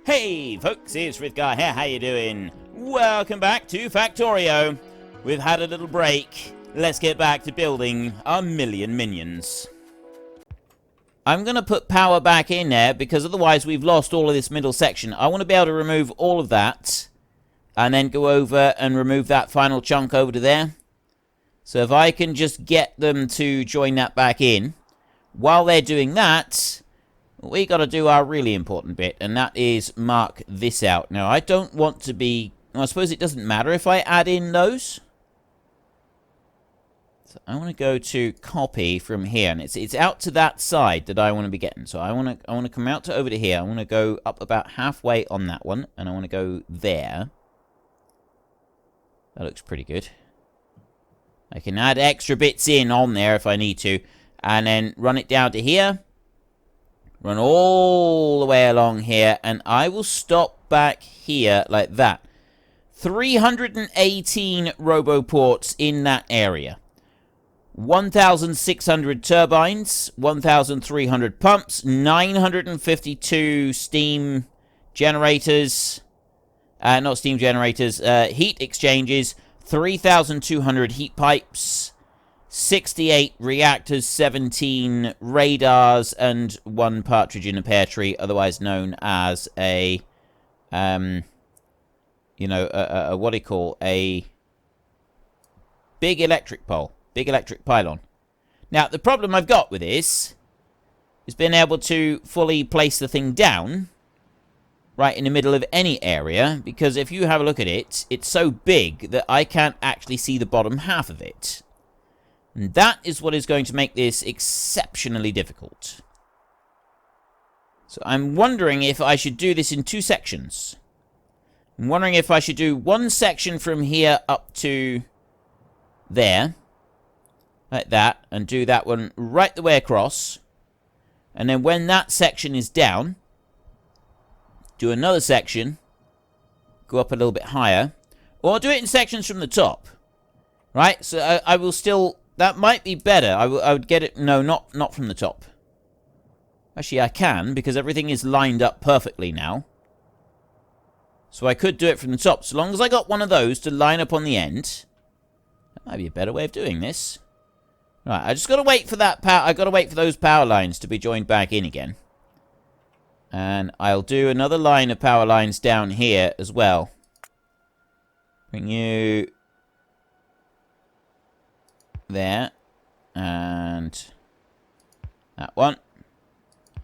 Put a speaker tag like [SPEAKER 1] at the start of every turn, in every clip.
[SPEAKER 1] Hey folks, it's Frithgar here, how you doing? Welcome back to Factorio. We've had a little break. Let's get back to building our million minions. I'm going to put power back in there because otherwise we've lost all of this middle section. I want to be able to remove all of that and then go over and remove that final chunk over to there. So if I can just get them to join that back in, while they're doing that, we got to do our really important bit, and that is mark this out. Now, I don't want to be... Well, I suppose it doesn't matter if I add in those. So I want to go to copy from here, and it's out to that side that I want to be getting. So I want to come out to over to here. I want to go up about halfway on that one, and I want to go there. That looks pretty good. I can add extra bits in on there if I need to, and then run it down to here. Run all the way along here, and I will stop back here like that. 318 roboports in that area. 1,600 turbines, 1,300 pumps, 952 steam generators, not steam generators, heat exchangers, 3,200 heat pipes, 68 reactors, 17 radars, and 1 partridge in a pear tree, otherwise known as a, what do you call, a big electric pole. Big electric pylon. Now, the problem I've got with this is being able to fully place the thing down right in the middle of any area, because if you have a look at it, it's so big that I can't actually see the bottom half of it. And that is what is going to make this exceptionally difficult. So I'm wondering if I should do this in 2 sections. I'm wondering if I should do one section from here up to there. Like that, and do that one right the way across. And then when that section is down, do another section, go up a little bit higher, or do it in sections from the top. Right? So I will still, that might be better. I would get it, no, not from the top. Actually, I can, because everything is lined up perfectly now. So I could do it from the top. So long as I got one of those to line up on the end, that might be a better way of doing this. Right, I just got to wait for that power. I got to wait for those power lines to be joined back in again. And I'll do another line of power lines down here as well. Bring you there. And that one.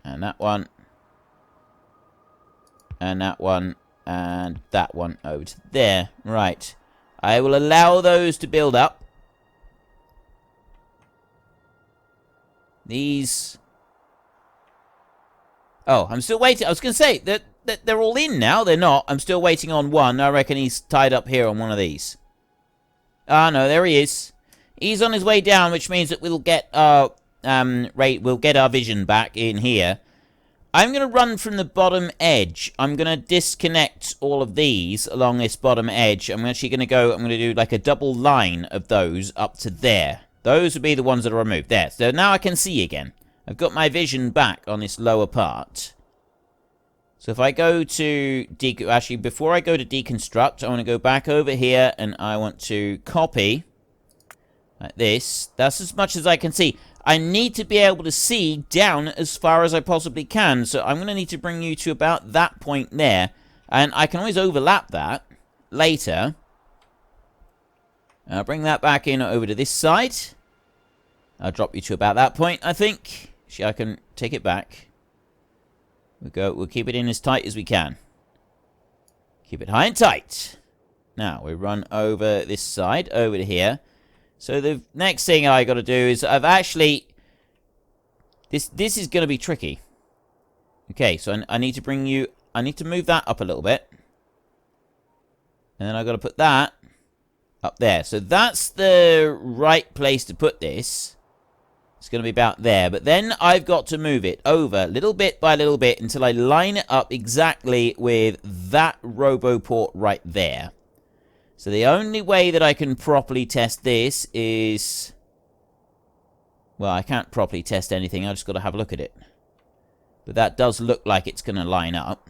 [SPEAKER 1] And that one. And that one. And that one over to there. Right. I will allow those to build up. These... Oh, I'm still waiting. I was going to say, that they're all in now. They're not. I'm still waiting on one. I reckon he's tied up here on one of these. Ah, no, there he is. He's on his way down, which means that we'll get our we'll get our vision back in here. I'm going to run from the bottom edge. I'm going to disconnect all of these along this bottom edge. I'm actually going to go, I'm going to do like a double line of those up to there. Those would be the ones that are removed. There. So now I can see again. I've got my vision back on this lower part. So if I go to... Actually, before I go to deconstruct, I want to go back over here and I want to copy. Like this. That's as much as I can see. I need to be able to see down as far as I possibly can. So I'm going to need to bring you to about that point there. And I can always overlap that later. I'll bring that back in over to this side. I'll drop you to about that point, I think. Actually, I can take it back. We'll keep it in as tight as we can. Keep it high and tight. Now, we run over this side, over to here. So the next thing I got to do is I've actually... This is going to be tricky. Okay, so I need to bring you... I need to move that up a little bit. And then I've got to put that up there. So that's the right place to put this. It's going to be about there. But then I've got to move it over little bit by little bit until I line it up exactly with that roboport right there. So the only way that I can properly test this is... Well, I can't properly test anything. I just got to have a look at it. But that does look like it's going to line up.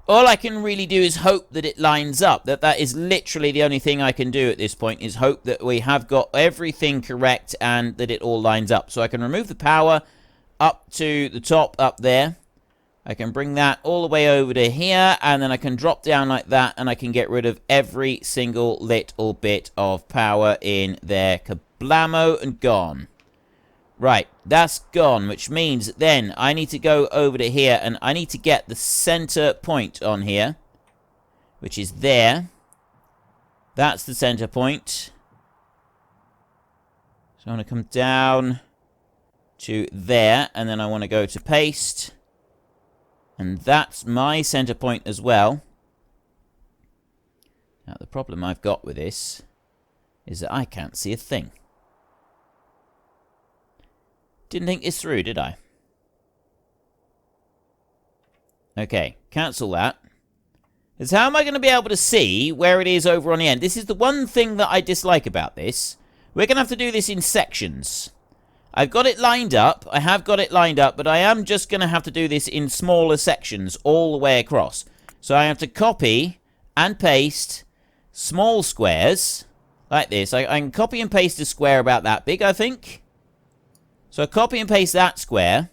[SPEAKER 1] all I can really do is hope that it lines up. That is literally the only thing I can do at this point, is hope that we have got everything correct and that it all lines up. So I can remove the power up to the top up there. I can bring that all the way over to here, and then I can drop down like that, and I can get rid of every single little bit of power in there. Kablamo, and gone. Right, that's gone, which means then I need to go over to here, and I need to get the center point on here, which is there. That's the center point. So I want to come down to there, and then I want to go to paste. And that's my center point as well. Now, the problem I've got with this is that I can't see a thing. Didn't think this through, did I? Okay, cancel that. Because how am I going to be able to see where it is over on the end? This is the one thing that I dislike about this. We're going to have to do this in sections. I've got it lined up. I have got it lined up, but I am just going to have to do this in smaller sections all the way across. So I have to copy and paste small squares like this. I can copy and paste a square about that big, I think. So I copy and paste that square.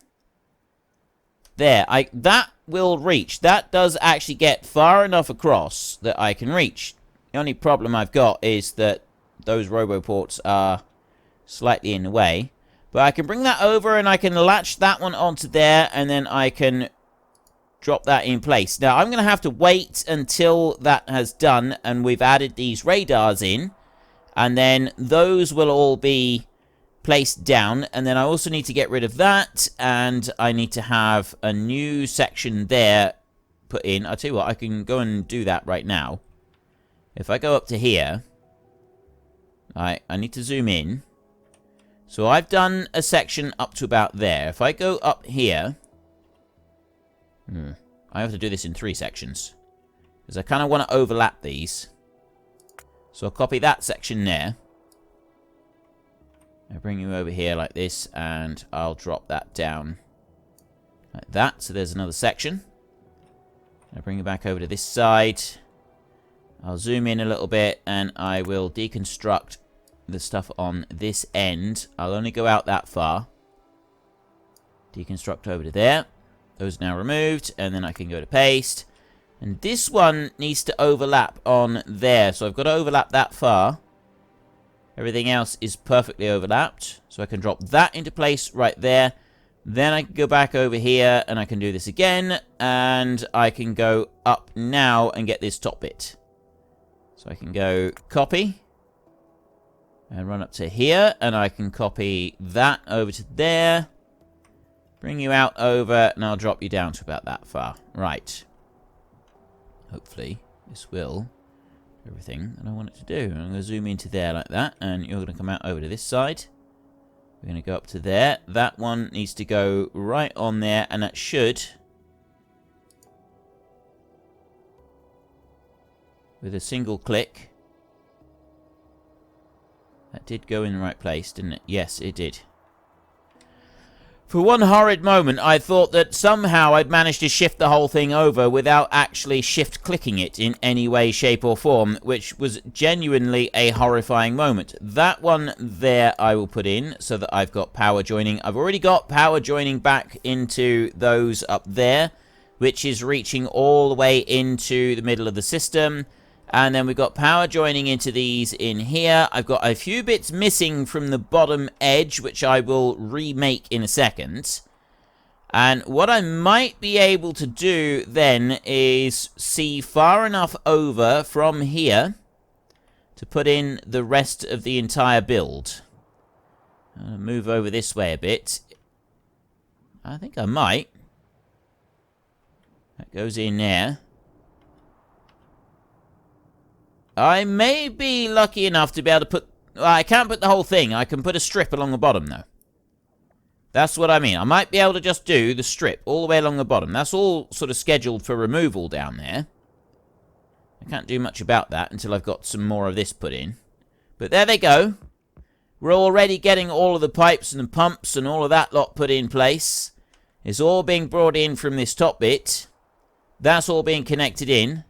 [SPEAKER 1] There. That will reach. That does actually get far enough across that I can reach. The only problem I've got is that those RoboPorts are slightly in the way. But I can bring that over, and I can latch that one onto there, and then I can drop that in place. Now, I'm going to have to wait until that has done, and we've added these radars in. And then those will all be placed down. And then I also need to get rid of that, and I need to have a new section there put in. I'll tell you what, I can go and do that right now. If I go up to here, I need to zoom in. So I've done a section up to about there. If I go up here... I have to do this in 3 sections. Because I kind of want to overlap these. So I'll copy that section there. I'll bring you over here like this. And I'll drop that down like that. So there's another section. I'll bring you back over to this side. I'll zoom in a little bit. And I will deconstruct the stuff on this end. I'll only go out that far. Deconstruct over to there. Those are now removed, and then I can go to paste. And this one needs to overlap on there, so I've got to overlap that far. Everything else is perfectly overlapped, so I can drop that into place right there. Then I can go back over here, and I can do this again, and I can go up now and get this top bit. So I can go copy. And run up to here, and I can copy that over to there. Bring you out over, and I'll drop you down to about that far. Right. Hopefully, this will do everything that I want it to do. I'm going to zoom into there like that, and you're going to come out over to this side. We're going to go up to there. That one needs to go right on there, and that should, with a single click... That did go in the right place, didn't it? Yes, it did. For one horrid moment, I thought that somehow I'd managed to shift the whole thing over without actually shift-clicking it in any way, shape, or form, which was genuinely a horrifying moment. That one there I will put in so that I've got power joining. I've already got power joining back into those up there, which is reaching all the way into the middle of the system. And then we've got power joining into these in here. I've got a few bits missing from the bottom edge, which I will remake in a second. And what I might be able to do then is see far enough over from here to put in the rest of the entire build. I'll move over this way a bit. I think I might. That goes in there. I may be lucky enough to be able to put... Well, I can't put the whole thing. I can put a strip along the bottom, though. That's what I mean. I might be able to just do the strip all the way along the bottom. That's all sort of scheduled for removal down there. I can't do much about that until I've got some more of this put in. But there they go. We're already getting all of the pipes and the pumps and all of that lot put in place. It's all being brought in from this top bit. That's all being connected in.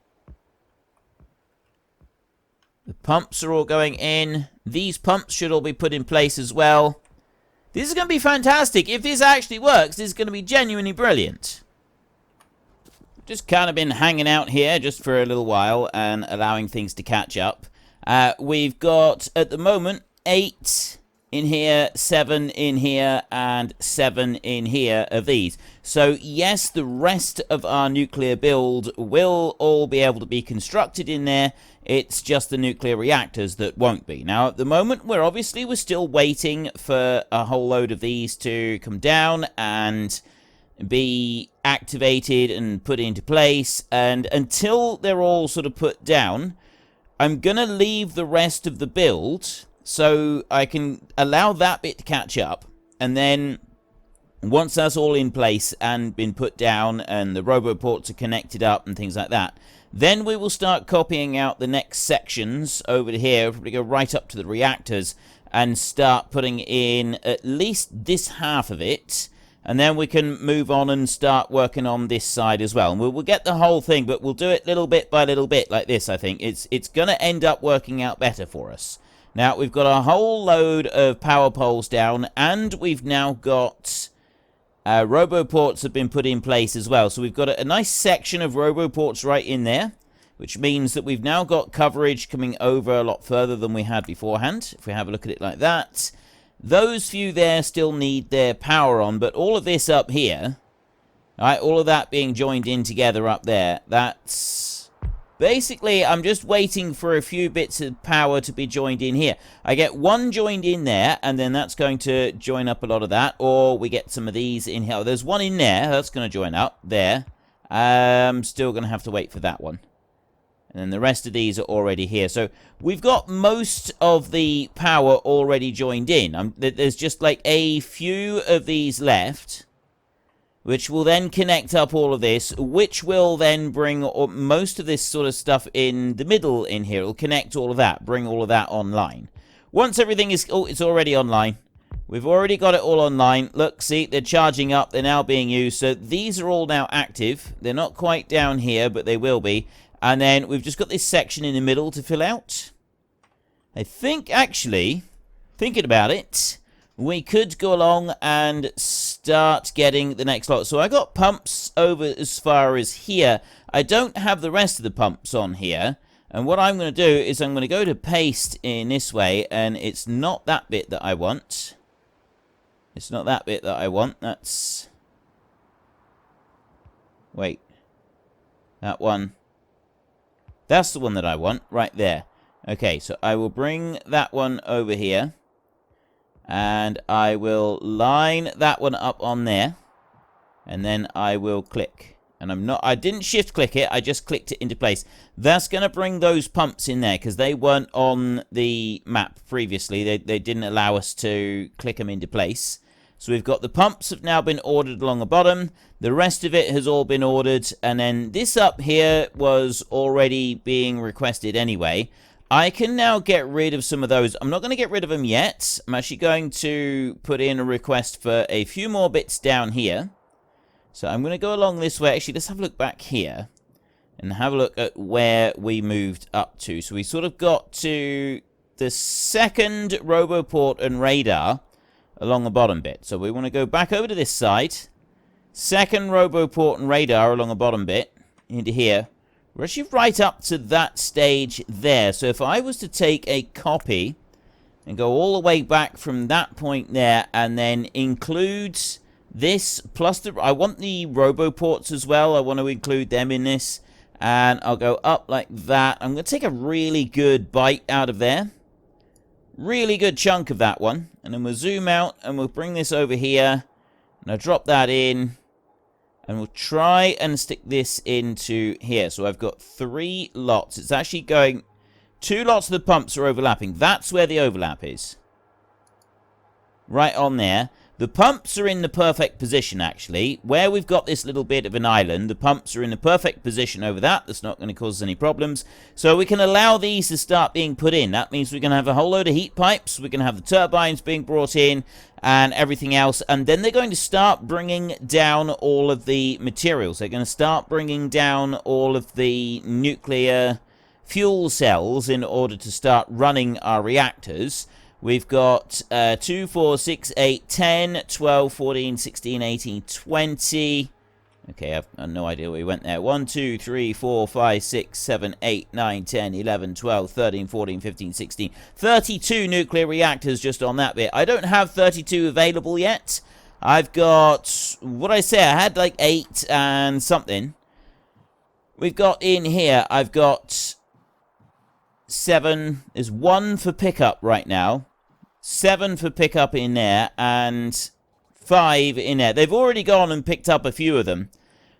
[SPEAKER 1] The pumps are all going in. These pumps should all be put in place as well. This is going to be fantastic. If this actually works, this is going to be genuinely brilliant. Just kind of been hanging out here just for a little while and allowing things to catch up. We've got, at the moment, 8 in here, 7 in here, and 7 in here of these. So, yes, the rest of our nuclear build will all be able to be constructed in there. It's just the nuclear reactors that won't be. Now, at the moment, we're still waiting for a whole load of these to come down and be activated and put into place. And until they're all sort of put down, I'm going to leave the rest of the build so I can allow that bit to catch up. And then once that's all in place and been put down and the roboports are connected up and things like that, then we will start copying out the next sections over to here. Probably go right up to the reactors and start putting in at least this half of it. And then we can move on and start working on this side as well. And we'll get the whole thing, but we'll do it little bit by little bit like this, I think. It's going to end up working out better for us. Now, we've got a whole load of power poles down, and we've now got roboports have been put in place as well. So we've got a nice section of roboports right in there, which means that we've now got coverage coming over a lot further than we had beforehand, if we have a look at it like that. Those few there still need their power on, but all of this up here, right, all of that being joined in together up there, that's basically, I'm just waiting for a few bits of power to be joined in here. I get one joined in there, and then that's going to join up a lot of that, or we get some of these in here. There's one in there, that's going to join up there. I'm still going to have to wait for that one. And then the rest of these are already here. So we've got most of the power already joined in. There's just like a few of these left, which will then connect up all of this, which will then bring most of this sort of stuff in the middle in here. It'll connect all of that, bring all of that online. Once everything is... Oh, it's already online. We've already got it all online. Look, see, they're charging up. They're now being used. So these are all now active. They're not quite down here, but they will be. And then we've just got this section in the middle to fill out. I think, actually, thinking about it, we could go along and start getting the next lot. So I got pumps over as far as here. I don't have the rest of the pumps on here. And what I'm going to do is I'm going to go to paste in this way. And it's not that bit that I want. It's not that bit that I want. That's... Wait. That one. That's the one that I want, right there. Okay, so I will bring that one over here. And I will line that one up on there. And then I will click. And I didn't shift click it, I just clicked it into place. That's going to bring those pumps in there, because they weren't on the map previously. They didn't allow us to click them into place. So we've got the pumps have now been ordered along the bottom. The rest of it has all been ordered. And then this up here was already being requested anyway. I can now get rid of some of those. I'm not going to get rid of them yet. I'm actually going to put in a request for a few more bits down here. So I'm going to go along this way. Actually, let's have a look back here. And have a look at where we moved up to. So we sort of got to the second roboport and radar along the bottom bit. So we want to go back over to this side. Second roboport and radar along the bottom bit into here. We're actually right up to that stage there. So if I was to take a copy and go all the way back from that point there and then include this plus the... I want the roboports as well. I want to include them in this. And I'll go up like that. I'm going to take a really good bite out of there. Really good chunk of that one. And then we'll zoom out and we'll bring this over here. And I'll drop that in. And we'll try and stick this into here. So I've got 3 lots. It's actually going... 2 lots of the pumps are overlapping. That's where the overlap is. Right on there. The pumps are in the perfect position, actually. Where we've got this little bit of an island, the pumps are in the perfect position over that. That's not going to cause us any problems. So we can allow these to start being put in. That means we're going to have a whole load of heat pipes. We're going to have the turbines being brought in and everything else. And then they're going to start bringing down all of the materials. They're going to start bringing down all of the nuclear fuel cells in order to start running our reactors. We've got 2, 4, 6, 8, 10, 12, 14, 16, 18, 20. Okay, I've no idea where we went there. 1, 2, 3, 4, 5, 6, 7, 8, 9, 10, 11, 12, 13, 14, 15, 16. 32 nuclear reactors just on that bit. I don't have 32 available yet. I've got, what did I say? I had like 8 and something. We've got in here, I've got 7. There's 1 for pickup right now. 7 for pickup in there. And 5 in there. They've already gone and picked up a few of them.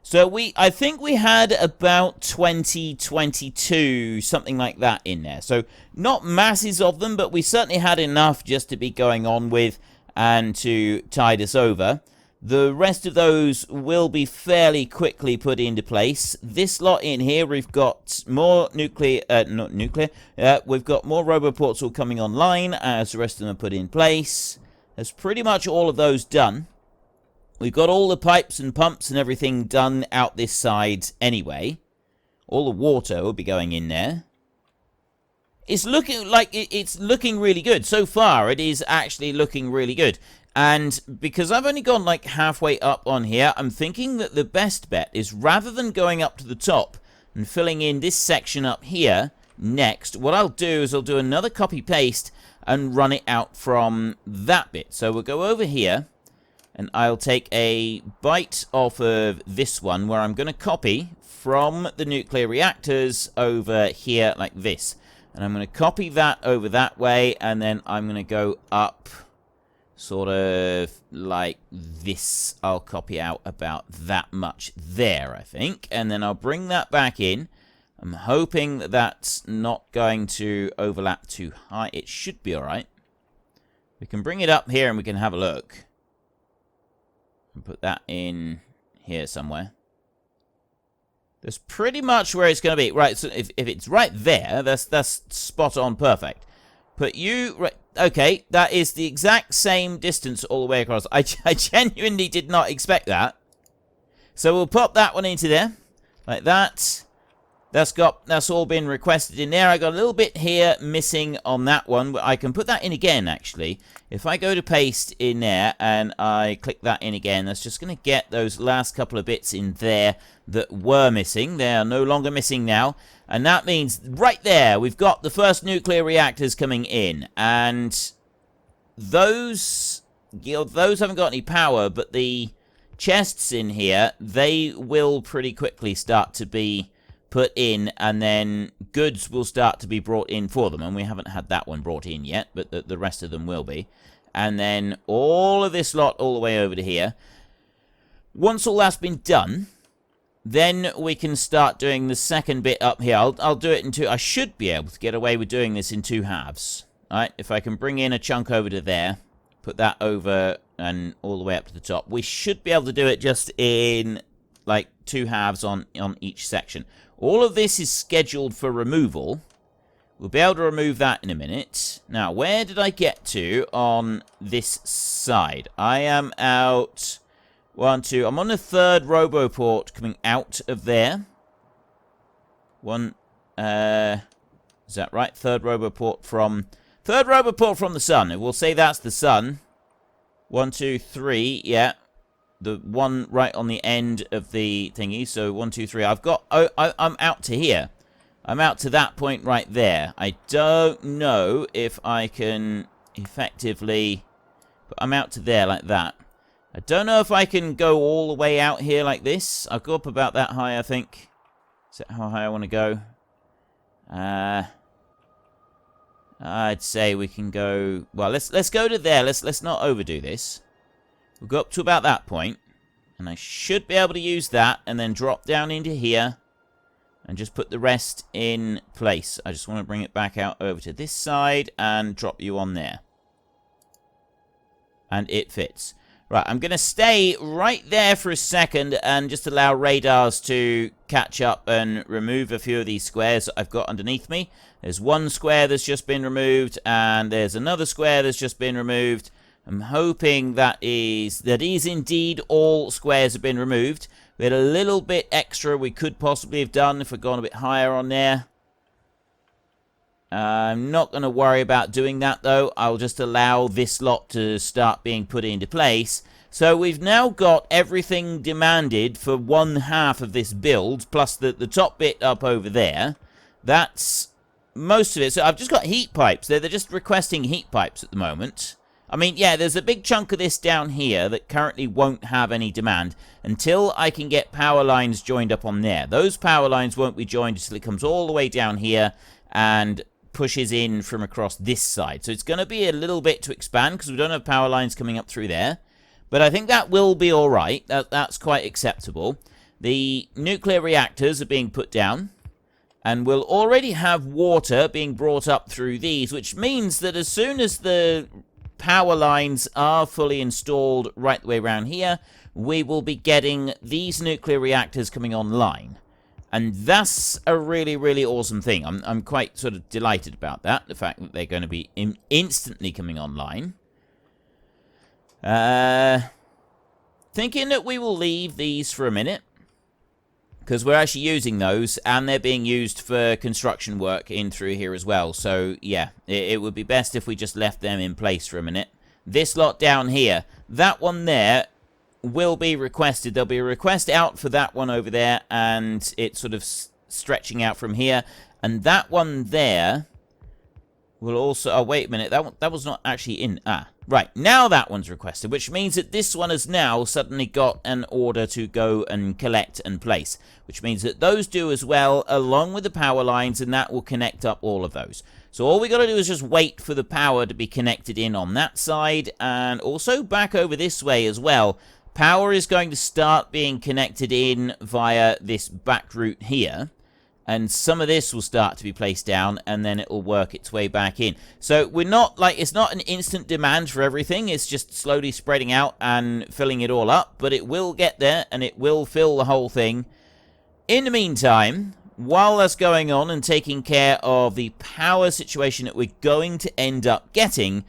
[SPEAKER 1] So I think we had about 20, 22, something like that in there. So not masses of them, but we certainly had enough just to be going on with and to tide us over. The rest of those will be fairly quickly put into place. This lot in here, we've got more we've got more roboports all coming online as the rest of them are put in place. That's pretty much all of those done. We've got all the pipes and pumps and everything done out this side anyway. All the water will be going in there. It's looking like it's looking really good. So far, it is actually looking really good. And because I've only gone like halfway up on here, I'm thinking that the best bet is rather than going up to the top and filling in this section up here next, what I'll do is I'll do another copy-paste and run it out from that bit. So we'll go over here, and I'll take a bite off of this one where I'm going to copy from the nuclear reactors over here like this. And I'm going to copy that over that way, and then I'm going to go up sort of like this. I'll copy out about that much there, I think. And then I'll bring that back in. I'm hoping that that's not going to overlap too high. It should be alright. We can bring it up here and we can have a look. And put that in here somewhere. That's pretty much where it's going to be. Right, so if it's right there, that's spot on perfect. Put you... Right, okay, that is the exact same distance all the way across. I genuinely did not expect that. So we'll pop that one into there. Like that. That's all been requested in there. I got a little bit here missing on that one, but I can put that in again, actually. If I go to paste in there and I click that in again, that's just going to get those last couple of bits in there that were missing. They are no longer missing now. And that means right there, we've got the first nuclear reactors coming in. And those haven't got any power, but the chests in here, they will pretty quickly start to be put in, and then goods will start to be brought in for them. And we haven't had that one brought in yet, but the rest of them will be. And then all of this lot all the way over to here. Once all that's been done, then we can start doing the second bit up here. I'll do it in two. I should be able to get away with doing this in 2 halves. Alright, if I can bring in a chunk over to there, put that over and all the way up to the top, we should be able to do it just in like 2 halves on each section. All of this is scheduled for removal. We'll be able to remove that in a minute. Now, where did I get to on this side? I am out... 1, 2. I'm on the 3rd roboport coming out of there. 1. Is that right? 3rd roboport from... 3rd roboport from the sun. We'll say that's the sun. 1, 2, 3. Yeah. The one right on the end of the thingy. So 1, 2, 3. I've got... Oh, I'm out to here. I'm out to that point right there. I don't know if I can effectively... But I'm out to there like that. I don't know if I can go all the way out here like this. I'll go up about that high, I think. Is that how high I want to go? I'd say we can go... Well, let's go to there. Let's not overdo this. We'll go up to about that point. And I should be able to use that and then drop down into here. And just put the rest in place. I just want to bring it back out over to this side and drop you on there. And it fits. Right, I'm going to stay right there for a second and just allow radars to catch up and remove a few of these squares that I've got underneath me. There's one square that's just been removed, and there's another square that's just been removed. I'm hoping that is indeed all squares have been removed. We had a little bit extra we could possibly have done if we'd gone a bit higher on there. I'm not going to worry about doing that, though. I'll just allow this lot to start being put into place. So we've now got everything demanded for one half of this build, plus the top bit up over there. That's most of it. So I've just got heat pipes. They're just requesting heat pipes at the moment. I mean, yeah, there's a big chunk of this down here that currently won't have any demand until I can get power lines joined up on there. Those power lines won't be joined until it comes all the way down here and pushes in from across this side. So it's going to be a little bit to expand because we don't have power lines coming up through there. But I think that will be all right. That's quite acceptable. The nuclear reactors are being put down. And we'll already have water being brought up through these, which means that as soon as the power lines are fully installed right the way around here, we will be getting these nuclear reactors coming online. And that's a really, really awesome thing. I'm quite sort of delighted about that. The fact that they're going to be instantly coming online. Thinking that we will leave these for a minute. Because we're actually using those. And they're being used for construction work in through here as well. So, yeah. It would be best if we just left them in place for a minute. This lot down here. That one there will be requested. There'll be a request out for that one over there, and it's sort of stretching out from here. And that one there will also... Oh, wait a minute. That was not actually in... Right. Now that one's requested, which means that this one has now suddenly got an order to go and collect and place, which means that those do as well, along with the power lines, and that will connect up all of those. So all we got to do is just wait for the power to be connected in on that side, and also back over this way as well. Power is going to start being connected in via this back route here. And some of this will start to be placed down, and then it will work its way back in. So we're not, like, it's not an instant demand for everything. It's just slowly spreading out and filling it all up. But it will get there, and it will fill the whole thing. In the meantime, while that's going on and taking care of the power situation that we're going to end up getting...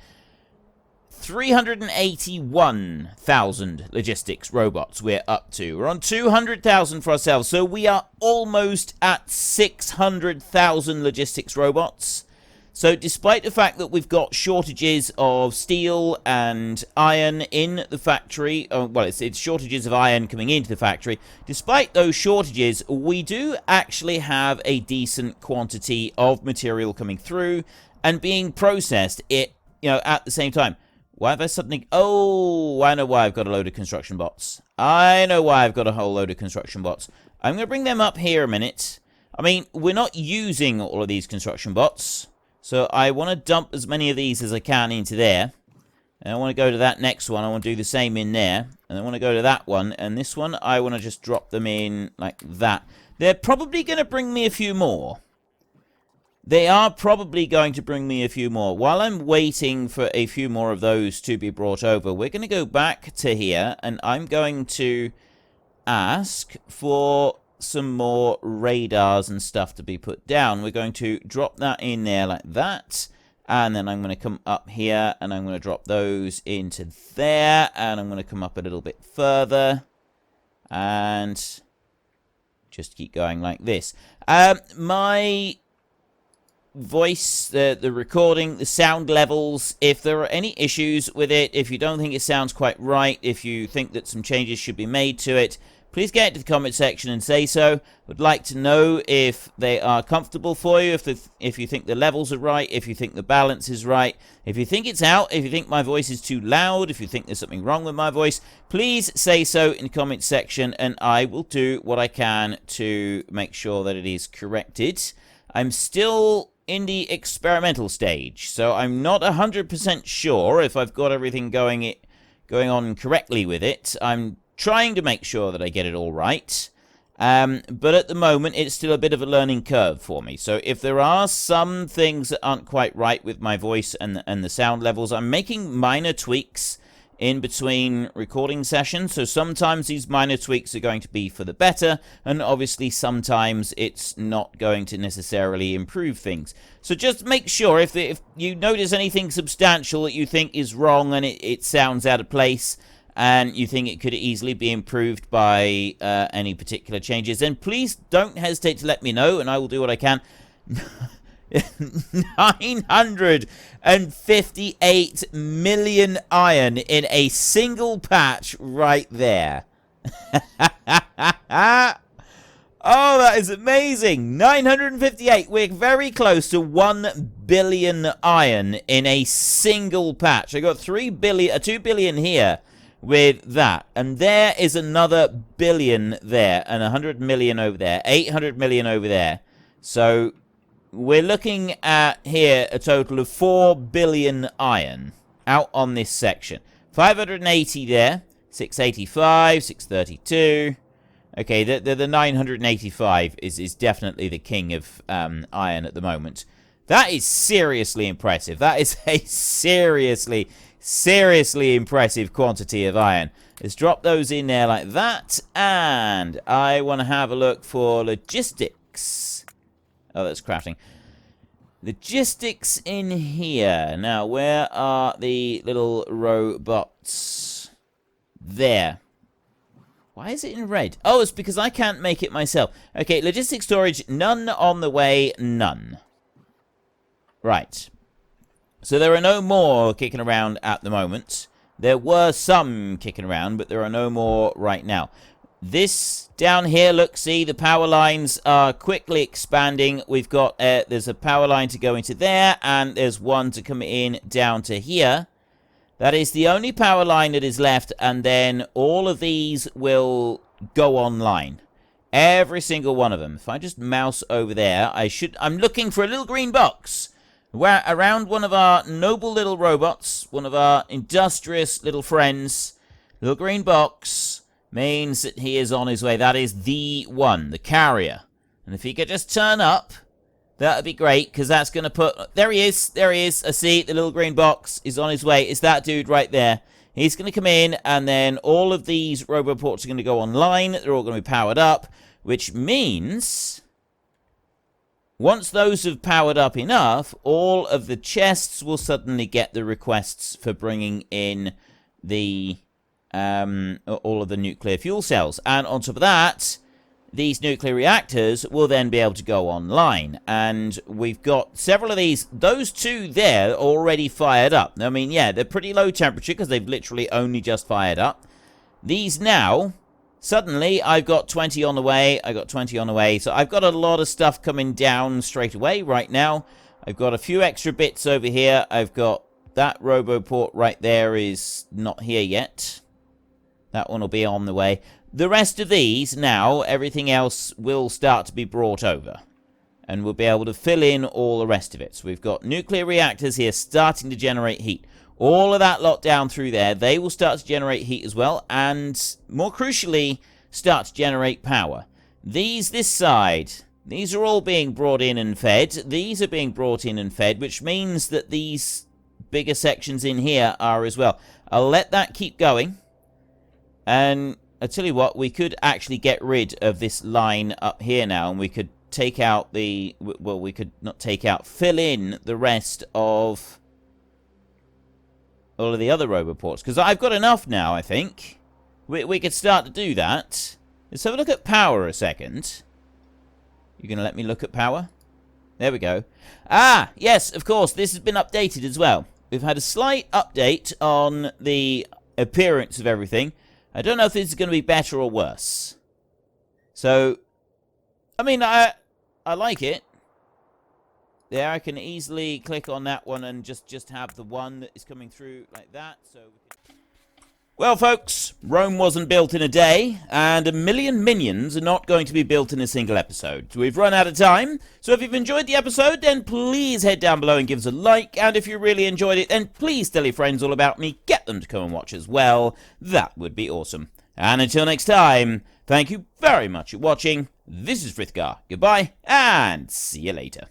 [SPEAKER 1] 381,000 logistics robots we're up to. We're on 200,000 for ourselves, so we are almost at 600,000 logistics robots. So despite the fact that we've got shortages of steel and iron in the factory, well, it's shortages of iron coming into the factory, despite those shortages, we do actually have a decent quantity of material coming through and being processed at the same time. Why have I suddenly... Oh, I know why I've got a load of construction bots. I know why I've got a whole load of construction bots. I'm going to bring them up here a minute. I mean, we're not using all of these construction bots. So I want to dump as many of these as I can into there. And I want to go to that next one. I want to do the same in there. And I want to go to that one. And this one, I want to just drop them in like that. They're probably going to bring me a few more. They are probably going to bring me a few more. While I'm waiting for a few more of those to be brought over, we're going to go back to here, and I'm going to ask for some more radars and stuff to be put down. We're going to drop that in there like that, and then I'm going to come up here, and I'm going to drop those into there, and I'm going to come up a little bit further, and just keep going like this. My... voice, the recording, the sound levels, if there are any issues with it, if you don't think it sounds quite right, if you think that some changes should be made to it, please get into the comment section and say so. Would like to know if they are comfortable for you, if you think the levels are right, if you think the balance is right, if you think it's out, if you think my voice is too loud, if you think there's something wrong with my voice, please say so in the comment section, and I will do what I can to make sure that it is corrected. I'm still in the experimental stage, so I'm not 100% sure if I've got everything going on correctly with it. I'm trying to make sure that I get it all right, but at the moment it's still a bit of a learning curve for me. So if there are some things that aren't quite right with my voice and the sound levels, I'm making minor tweaks in between recording sessions. So sometimes these minor tweaks are going to be for the better, and obviously sometimes it's not going to necessarily improve things. So just make sure if you notice anything substantial that you think is wrong and it sounds out of place, and you think it could easily be improved by any particular changes, then please don't hesitate to let me know, and I will do what I can. 958 million iron in a single patch right there. Oh, that is amazing. 958. We're very close to 1 billion iron in a single patch. I got 2 billion here with that. And there is another billion there. And 100 million over there. 800 million over there. So we're looking at here a total of 4 billion iron out on this section. 580 there. 685, 632. Okay, the 985 is definitely the king of iron at the moment. That is seriously impressive. That is a seriously impressive quantity of iron. Let's drop those in there like that. And I want to have a look for logistics. Oh, that's crafting. Logistics in here. Now, where are the little robots? There. Why is it in red? Oh, it's because I can't make it myself. Okay, logistics storage, none on the way, none. Right. So there are no more kicking around at the moment. There were some kicking around, but there are no more right now. This down here, look, see, the power lines are quickly expanding. We've got, there's a power line to go into there, and there's one to come in down to here. That is the only power line that is left, and then all of these will go online. Every single one of them. If I just mouse over there, I'm looking for a little green box. Where around one of our noble little robots, one of our industrious little friends. Little green box means that he is on his way. That is the one, the carrier. And if he could just turn up, that would be great, because that's going to put... There he is. There he is. I see the little green box is on his way. It's that dude right there. He's going to come in, and then all of these roboports are going to go online. They're all going to be powered up, which means... once those have powered up enough, all of the chests will suddenly get the requests for bringing in the... all of the nuclear fuel cells. And on top of that... these nuclear reactors will then be able to go online. And we've got several of these. Those two there already fired up. I mean, yeah, they're pretty low temperature because they've literally only just fired up. These now, suddenly, I've got 20 on the way. I got 20 on the way. So I've got a lot of stuff coming down straight away right now. I've got a few extra bits over here. I've got that roboport right there is not here yet. That one will be on the way. The rest of these, now, everything else will start to be brought over. And we'll be able to fill in all the rest of it. So we've got nuclear reactors here starting to generate heat. All of that lot down through there, they will start to generate heat as well. And, more crucially, start to generate power. This side, these are all being brought in and fed. These are being brought in and fed, which means that these bigger sections in here are as well. I'll let that keep going. And... I tell you what, we could actually get rid of this line up here now, and we could take out the... well, we could not take out, fill in the rest of all of the other roboports. Because I've got enough now, I think. We could start to do that. Let's have a look at power a second. You're going to let me look at power? There we go. Ah, yes, of course, this has been updated as well. We've had a slight update on the appearance of everything. I don't know if this is going to be better or worse. So, I mean, I like it. There, I can easily click on that one and just have the one that is coming through like that. So, well, folks, Rome wasn't built in a day, and 1 million minions are not going to be built in a single episode. So we've run out of time. So if you've enjoyed the episode, then please head down below and give us a like. And if you really enjoyed it, then please tell your friends all about me. Get them to come and watch as well. That would be awesome. And until next time, thank you very much for watching. This is Frithgar. Goodbye, and see you later.